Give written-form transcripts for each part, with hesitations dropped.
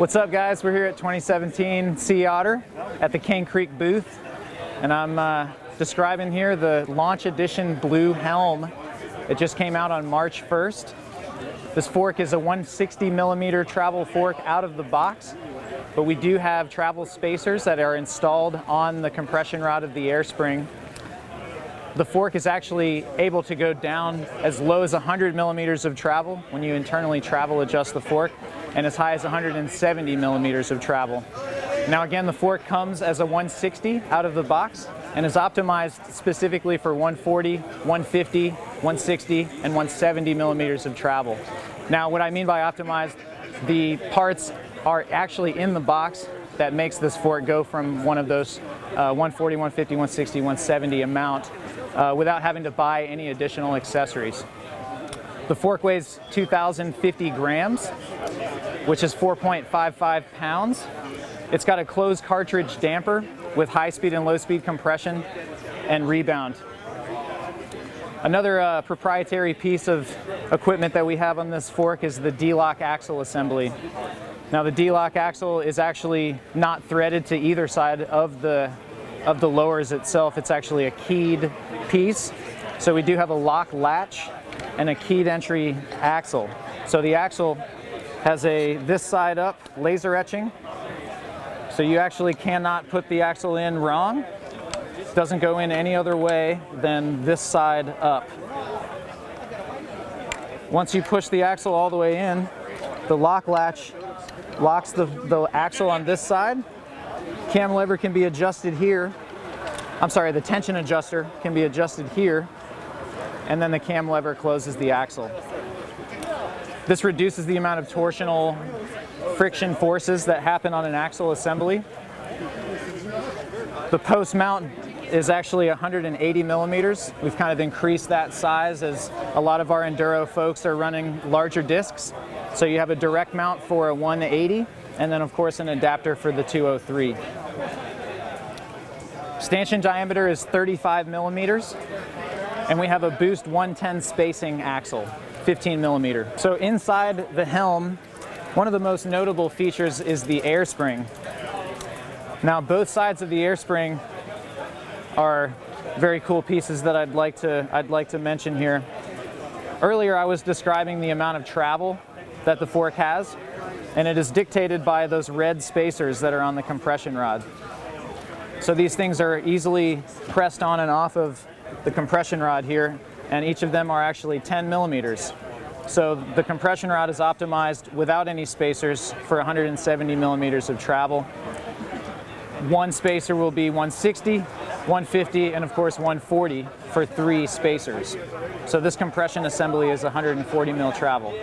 What's up, guys? We're here at 2017 Sea Otter at the Cane Creek booth, and I'm describing here the launch edition Blue Helm. It just came out on March 1st. This fork is a 160 millimeter travel fork out of the box, but we do have travel spacers that are installed on the compression rod of the air spring. The fork is actually able to go down as low as 100 millimeters of travel when you internally travel adjust the fork, and as high as 170 millimeters of travel. Now again, the fork comes as a 160 out of the box and is optimized specifically for 140, 150, 160, and 170 millimeters of travel. Now what I mean by optimized, the parts are actually in the box that makes this fork go from one of those 140, 150, 160, 170 amount without having to buy any additional accessories. The fork weighs 2,050 grams, which is 4.55 pounds. It's got a closed cartridge damper with high speed and low speed compression and rebound. Another proprietary piece of equipment that we have on this fork is the D-lock axle assembly. Now the D-lock axle is actually not threaded to either side of the lowers itself. It's actually a keyed piece. So we do have a lock latch and a keyed entry axle. So the axle has this side up laser etching. So you actually cannot put the axle in wrong. It doesn't go in any other way than this side up. Once you push the axle all the way in, the lock latch locks the axle on this side. Cam lever can be adjusted here. I'm sorry, the tension adjuster can be adjusted here, and then the cam lever closes the axle. This reduces the amount of torsional friction forces that happen on an axle assembly. The post mount is actually 180 millimeters. We've kind of increased that size as a lot of our enduro folks are running larger discs. So you have a direct mount for a 180, and then of course an adapter for the 203. Stanchion diameter is 35 millimeters, and we have a Boost 110 spacing axle, 15 millimeter. So inside the helm, one of the most notable features is the air spring. Now both sides of the air spring are very cool pieces that I'd like to mention here. Earlier I was describing the amount of travel that the fork has, and it is dictated by those red spacers that are on the compression rod. So these things are easily pressed on and off of the compression rod here, and each of them are actually 10 millimeters. So the compression rod is optimized without any spacers for 170 millimeters of travel. One spacer will be 160, 150, and of course 140 for 3 spacers. So this compression assembly is 140 mil travel.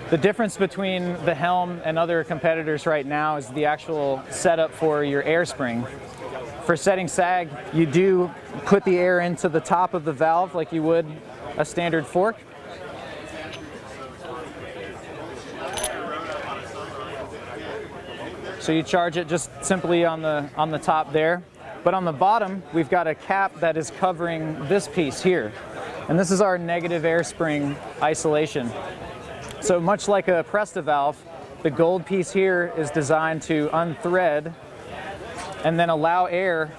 The difference between the Helm and other competitors right now is the actual setup for your air spring. For setting sag, you do put the air into the top of the valve like you would a standard fork. So you charge it just simply on the top there. But on the bottom, we've got a cap that is covering this piece here. And this is our negative air spring isolation. So much like a Presta valve, the gold piece here is designed to unthread and then allow air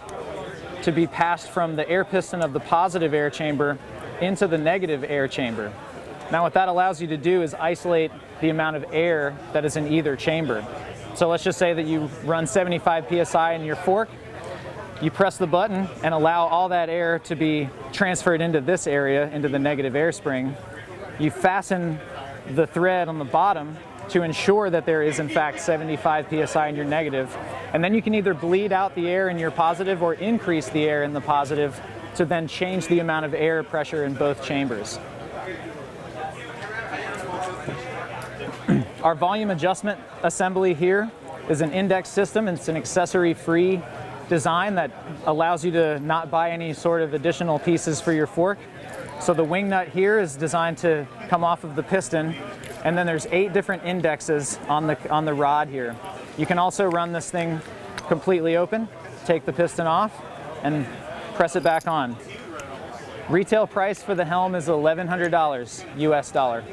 to be passed from the air piston of the positive air chamber into the negative air chamber. Now what that allows you to do is isolate the amount of air that is in either chamber. So let's just say that you run 75 psi in your fork, you press the button and allow all that air to be transferred into this area, into the negative air spring. You fasten the thread on the bottom to ensure that there is in fact 75 psi in your negative, and then you can either bleed out the air in your positive or increase the air in the positive to then change the amount of air pressure in both chambers. Our volume adjustment assembly here is an index system. It's an accessory-free design that allows you to not buy any sort of additional pieces for your fork. So the wing nut here is designed to come off of the piston, and then there's 8 different indexes on the rod here. You can also run this thing completely open, take the piston off, and press it back on. Retail price for the Helm is $1,100 US dollar.